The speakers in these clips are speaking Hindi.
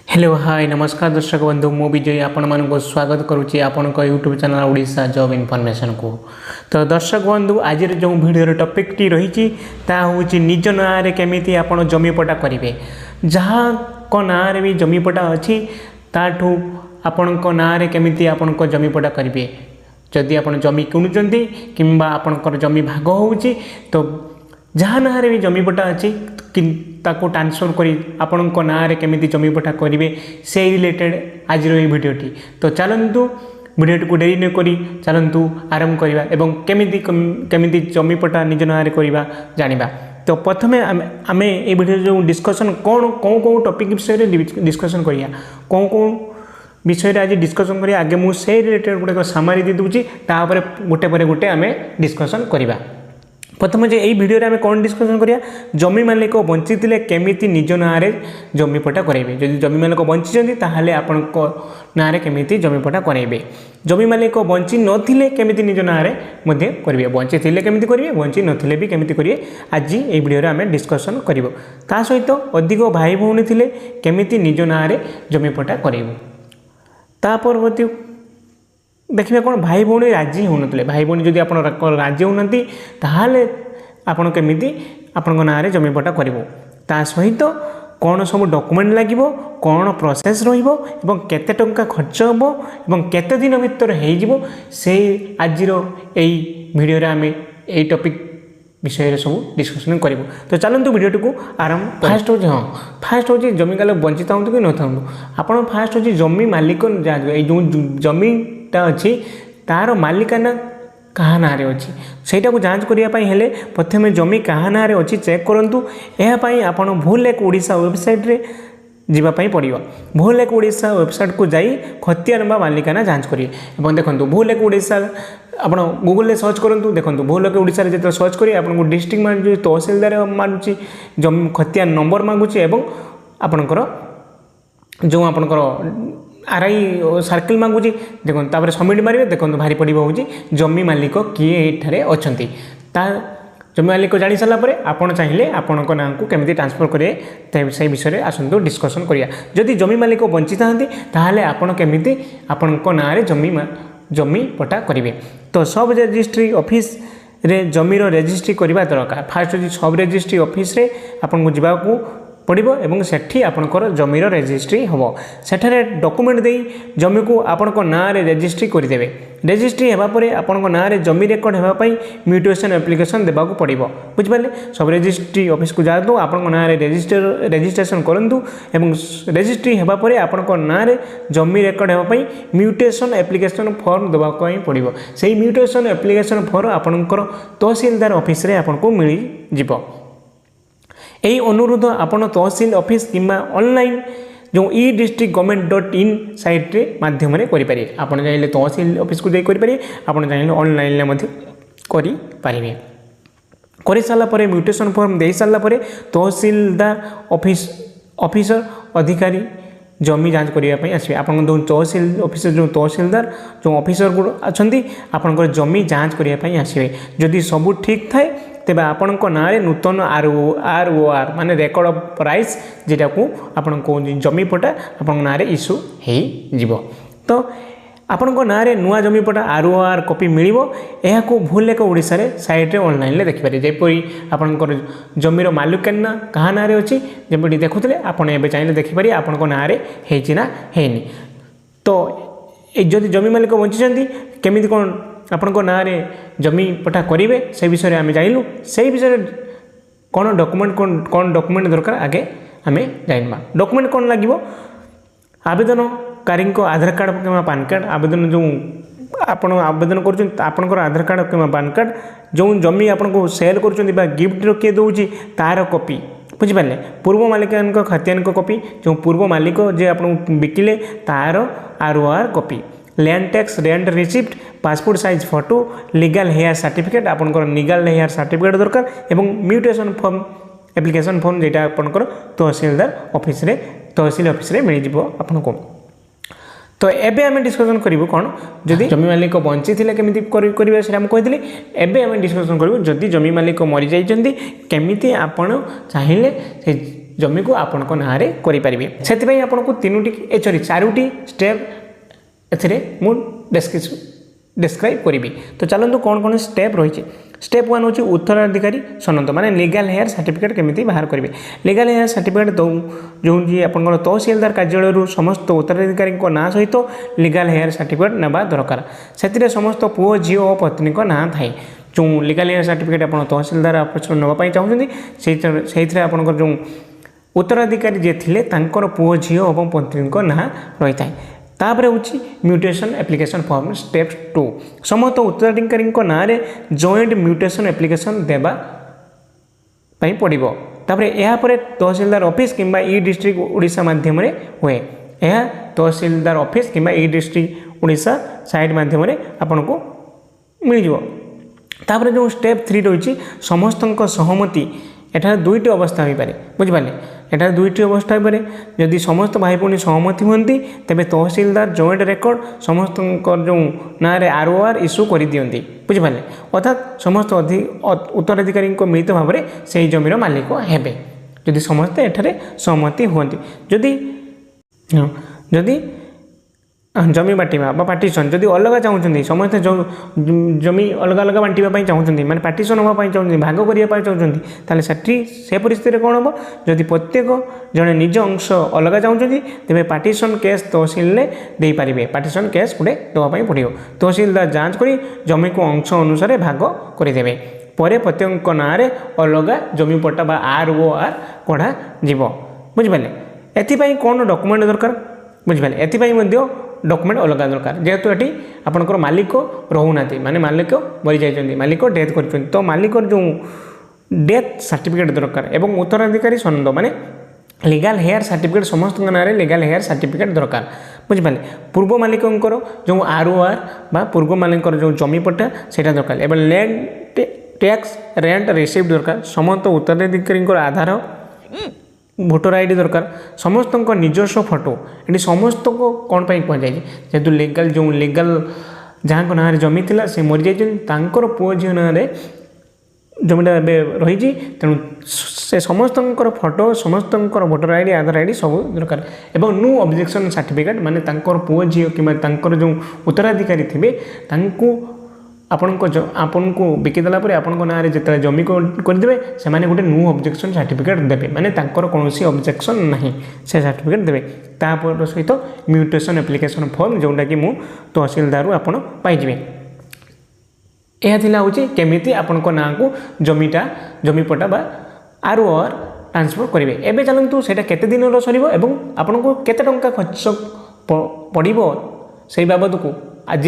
हेलो हाय नमस्कार दर्शक बंधु मु विजय आपण मानक स्वागत करुच्ची आपण YouTube channel Odisha job information को। तो दर्शक बंधु आज जो वीडियो टॉपिक टी रही हूँ निज ना केमी आप जमीपटा करेंगे जहाँ को ना भी जमीपटा अच्छी ताठू आपण ना केमी आपण जमीपटा करेंगे जदि आप जमी किणुंट कि आपणकर जमी भाग हो तो जहाँ ना भी जमीपटा अच्छी ताको ट्रांसफर करी आपण ना केमी जमीपटा करेंगे से रिलेटेड आज भिडियोटी। तो चलतु भिडियोटी को डेरी नक चलतु आरंभ करवा एवं केमी जमीपटा निज ना करवा जाना। तो प्रथम आम ये भिडियो जो डिस्कसन कौन कौन कौन टॉपिक विषय डिस्कसन करिया कौन कौन विषय आज डिस्कसन करिया आगे मुझे रिलेटेड गोटे सामरी दे दूसरी तापर गोटे पर गोटे आम डिस्कसन करवा। प्रथम जे यही भिडियो आम कौन डिस्कसन करिया जमी मालिक बंची केमी निज ना जमीपटा करेंगे जदि जमी मालिक बंची ताहले आपण ना केमी जमीपटा करेंगे जमी मालिक बंची नथिले केमी निज ना करेंगे बंची थे केमी करेंगे बंची नथिले भी केमी करेंगे आज ये भिडियो आम डिस्कसन करूँ। ता सहित अधिक भाई भौणी थे केमी निज ना जमीपटा करेंगे ता परवर्ती देखिए कौन भाई भौणी राजी होन भाई भौणी जदि आप राजी होना ताहले आपण केमी आपण ना जमीपटा करेंगे ता सहित कौन सब डॉक्यूमेंट लगे कौन प्रोसेस केते टंका खर्च हम और केते दिन भीतर हो से आज यही वीडियो आम यही टॉपिक विषय सब डिस्कसन करूँ। तो चलते वीडियो को आरंभ फास्ट हो हाँ फास्ट हूँ जमी काले बंची था कि न था आप फास्ट हूँ जमी मालिक जो जमीटा अच्छी तार मालिकाना क्या ना अच्छी सहीटा को जांच करने हेले प्रथम जमी क्या ना अच्छी चेक करूँ यापाई आप भूल एक ओडिशा वेबसाइट रे जीवाई पड़ो भूल एक ओडिशा वेबसाइट को जाई खतियान बा मालिकाना जांच करेंगे देखो भूल एक ओडिशा आप गूगल सर्च करूँ देखो भूल एक ओडिशा जो सर्च करेंगे आपको डिस्ट्रिक्ट मांगू तहसिलदार मांगुची जमी खतियान नंबर मांगुची एवं आपणकर जो आपणकर आरआई सर्किल मांगुची देखो तापर सबमिट मारे देखो भारी पड़ो हूँ जमी मालिक किए ये अच्छा जमी मालिक जानी सारापर आपड़ चाहिए आपण ना को केमी ट्रांसफर करेंगे से विषय आसतु डिस्कसन करिया। जदि जमी मालिक बंची था ताहले आपण केमी आपण ना जमी पटा करेंगे। तो सब रजिस्ट्री ऑफिस रे जमीर रजिस्ट्री करवा दरकार फास्ट सब रजिस्ट्री ऑफिस रे आपन को जावाकू पड़ो एवं सेठी आपणकर जमीर रजिस्ट्री हम सेठारे डॉक्यूमेंट दे जमी को आपण ना रजिस्ट्री करदेवे रजिस्ट्री होगापर आपण ना जमी रेकर्ड होगापी म्यूटेशन एप्लिकेशन देवाक पड़ो बुझिपारे सब रजिस्ट्री ऑफिस को जातु आपण ना रजिस्ट्रेशन करूँ एवं रजिस्ट्री होगापर आपण ना जमी रेकर्ड होगापी म्यूटेशन एप्लिकेशन फॉर्म देवाक पड़ो से म्यूटेशन एप्लिकेशन फॉर्म आपणकर तहसीलदार ऑफिस रे आपको मिल जिवो। यही अनुरोध आपण तहसील ऑफिस किंबा ऑनलाइन जो e district government dot in site रे माध्यम करेंगे आपड़ चाहिए तहसील ऑफिस को जाइए आपड़ चाहिए ऑनलाइन करेंगे कर सारापर म्यूटेशन फॉर्म दे सारापर तहसीलदार ऑफिसर अधिकारी जमी जांच करने आसवे आप तहसील ऑफिस जो तहसीलदार जो ऑफिसर गुड़ अच्छा आपंकर जमी जांच करने आसवे जदि सब ठीक थाए तेज आपण ना नूतन आर माने रेकर्ड ऑफ प्राइस जेटा को आपण को जमीपटा आपण ना इश्यू हो तो आपण ना नुआ जमीपटा आर कॉपी मिलिबो एहा को भूल एक ओडिशा रे साइट रे ऑनलाइन देखिपारे जेपरी आपणकर जमीर मालिकाना कहा ना अच्छी जमी देखुले आपण एबे चाहिए देखिपारे आपण ना हेछि ना हेनी। तो जदि जमी मालिक बंची केमी कौन आपण ना जमी पटा करेंगे से विषय आम जानलु से विषय कौन डॉक्यूमेंट दरकार आगे आम जानवा डॉक्यूमेंट कौन लगे आवेदनकारी आधार कार्ड कि पान कार्ड आवेदन जो आपण आवेदन कर आधार कार्ड कि पान कार्ड जो जमी आपको सेल कर गिफ्ट किए दौर तार कॉपी बुझिपारे पूर्व मालिकान खातियान कॉपी जो पूर्व मालिक जे आप बिकिले तार आर copy land tax rent receipt passport size photo legal heir certificate आपंकर लीगल हेयर सर्टिफिकेट दरकार एवं म्यूटेशन फॉर्म एप्लिकेशन फॉर्म जेटा आपंकर तहसीलदार ऑफिस रे तहसील ऑफिस रे मिल जिवो आपनको। तो एबे आम डिस्कसन करूँ कौन जदि जमी मालिक बंची थे केमी करेंगे से कही एवं डिस्कसन करूँ जदि जमी मालिक मरी जाइए केमी आपण चाहिए जमी को आपण ना करेंगे से आपको तीनोटी सॉरी चारोटी स्टेप एथिरे मु डिस्क्राइब करी। तो चलते कौन कौन स्टेप रही। स्टेप 1 हूँ उत्तराधिकारी सनद माने लीगल हेयर सर्टिफिकेट केमिति बाहर करेंगे। लीगल हेयर सर्टिफिकेट जो आपंकर तहसीलदार कार्यालय समस्त उत्तराधिकारी ना सहित लीगल हेयर सर्टिफिकेट नेबा दरकार। से समस्त पुओ झील और पत्नी ना थाए जो लीगल हेयर सर्टिफिकेट आप तहसीलदार ऑफिस नापी चाहते से आपंकर जो उत्तराधिकारी जे थिले तांकर पुओ झील और पत्नी ना रही है। तापर हूँ म्यूटेशन एप्लिकेशन फॉर्म स्टेप 2 समस्त उत्तराधिकारी ना जॉइंट म्यूटेशन एप्लिकेशन देवा पड़ो। तापर यह तहसीलदार ऑफिस किंबा ई डिस्ट्रिक्ट ओडिशा माध्यम हुए यह तहसीलदार ऑफिस किंबा ई डिस्ट्रिक्ट ओडिशा साइट माध्यम आपन को मिल जाव। तापर जो स्टेप 3 रही समस्त सहमति एठार दुईटी अवस्था हो पारे बुझिपारे एठार दुईटी अवस्था हो पारे जदि समस्त भाई भौणी सहमति हुंती तेबे तहसीलदार जॉइंट रेकर्ड समस्त जो ना ROR इश्यू कर दियंती बुझिपारे अर्थात समस्त उत्तराधिकारी मिलित भाव में से जमीर मालिक हेबे जदि समस्ते एठारे सहमति हुंती। जदि जमी बांटा पार्टीशन जदि अलग चाहते समस्ते जो जमी अलग अलग बांटा चाहते माने पार्टीशन हाँपाई चाहते भाग करने चाहते से परिस्थिति कौन हम जदि प्रत्येक जड़े निज अंश अलग चाहते तेज पार्टीशन केस तहसील दे पारे पार्टीशन केस गोटे देवाई पड़ो तहसीलदार जांच कर जमी को अंश अनुसार भाग करदे पर प्रत्येक ना अलग जमी पट्टा बा ROR कढ़ा जीव बुझिपारे। एथि कौन डॉक्यूमेंट दरकार बुझिपारे एथि डॉक्यूमेंट अलग दरकार जेहेतु ये आपंकर मालिक रोना माने मालिक मरी जाइए मालिक डेथ कर तो मालिक जो डेथ सर्टिफिकेट दरकार एवं उत्तराधिकारी सनद माने लीगल हेयर सर्टिफिकेट समस्त ना लीगल हेयर सर्टिफिकेट दरकार बुझिपारे। पूर्व मालिकंर जो ROR बा पूर्व मालिक जो जमी पट्टा से दरकार एवं लैंड टैक्स रेंट रिसीप्ट दरकार समस्त उत्तराधिकारी आधार भोटर आईडी दरकार समस्त निजस्व फोटो ये समस्त को कौन पाई कहुए जेहेतु लीगल जो लीगल जहाँ ना जमी थी से मरी जाइए पुओ झील ना जमीटा रही तेणु से समस्त फोटो समस्त भोटर आईडी आधार आईडी सब दरकार एवं नो ऑब्जेक्शन सर्टिफिकेट माने पुओ झील कि जो उत्तराधिकारी थे आपन को बिकिदेला आपण ना जिते जमी करदे से गोटे नो ऑब्जेक्शन सर्टिफिकेट देवे माने कौन ऑब्जेक्शन नहीं से सर्टिफिकेट देवे तापर सहित म्यूटेशन एप्लिकेशन फॉर्म जोटा कि मु तहसीलदार आपन पाइबे। यह हूँ केमिति आपण ना को जमी पट्टा बा ROR ट्रांसफर करेंगे। एवं चलतु से केते दिन सर आपन को केते टंका खर्च पड़ो से बाबद को आज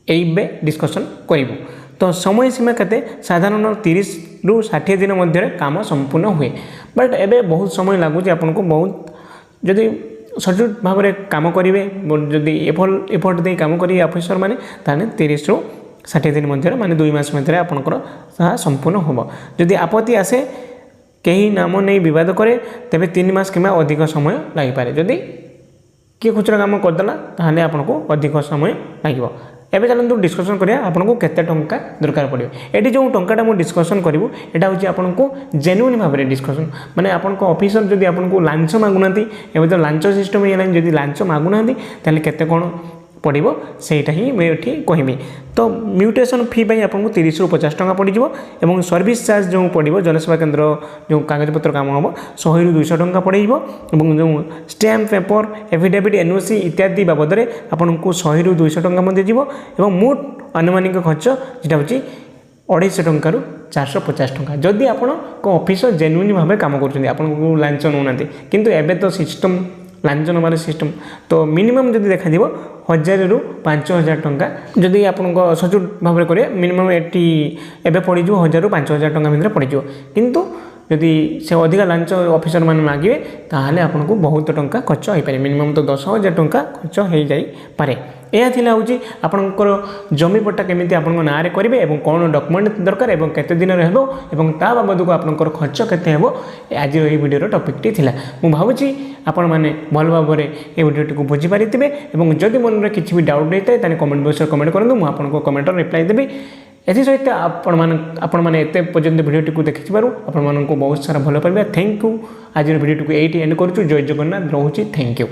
ये डिस्कसन करूँ। तो समय सीमा केते साधारण 30 ରୁ 60 दिन मध्य काम संपूर्ण हुए बट एबे बहुत समय लगुच आपन को बहुत जदि सचोट भाव में काम करेंगे जदि एफर्ट दे काम करेंगे ऑफिसर मैंने 30 ରୁ 60 दिन मध्य माने 2 मास मध्य आपंकर संपूर्ण हम। जदि आपत्ति आसे कहीं नाम नहीं बद करे तेबे 3 मास कि अधिक समय लगिपारे जदि किए खुचरा काम करदेला ताहले आपको अधिक समय लगे। एवं चलते डिस्कसन करिया आपको केते टंका दरकार पड़ो ये जो टंकाटा मुझे डिस्कसन करूँ यहाँ हूँ आपको जेन्युइन भाव में डिस्कसन माने आपन ऑफिसर जदि आपको लांच मागुना एवं तो लांच सिस्टम ये जदि लांच मागुना ताले केते कौन पड़ो सेटा ही मैं ये कहमी। तो म्यूटेशन फी आपको 30 ରୁ 50 टंका पड़ो और सर्विस चार्ज जो पड़ो जनसेवा केन्द्र जो कागजपत्र काम हम 100 ରୁ 200 टंका पड़ो और जो स्टैम्प पेपर एफिडेविट NOC इत्यादि बाबद में आपको 100 ରୁ 200 टंका जीव और मोट अनुमानिक खर्च जेटा हूँ 250 टंका ରୁ 450 टंका जदि आप ऑफिसर जेन्युइन भाव काम कर लांच नौना किंतु एबे तो सिस्टम लांच नबार सिस्टम तो मिनिमम जदि देखा 1000 ରୁ 5000 टंका जदि आप सचोट भाव में करें मिनिमम एबे पड़ 1000 ରୁ 5000 टंका भितर पड़ किंतु जदि से अधिक लांच ऑफिसर मैंने मागे ताहले आपको बहुत टंका खर्च हो पारे मिनिमम तो 10,000 टंका खर्च हो जाए। यह हूँ आपंकर जमी पट्टा केमी आप ना करेंगे और कौन डॉक्यूमेंट दरकार और केते दिन रहो और ता बाबद को आपंकर खर्च केते हेबो आज ये वीडियो टॉपिकटी थिला। मु भावुची आपण माने भल भाव में ये वीडियोटी को बुझी पारिथिबे और जदि मन में किसी भी डाउट होता है कमेंट बॉक्स में कमेंट करूँ मुझे आपको कमेंट रिप्लाई देवी। एसत आपण मैंने एत पर्यटन भिडियोटी को देखी आपण बहुत सारा भल पाइबा। Thank you. आज भिडियोटी को एंड करूँ। जय जगन्नाथ। रोचे। Thank you.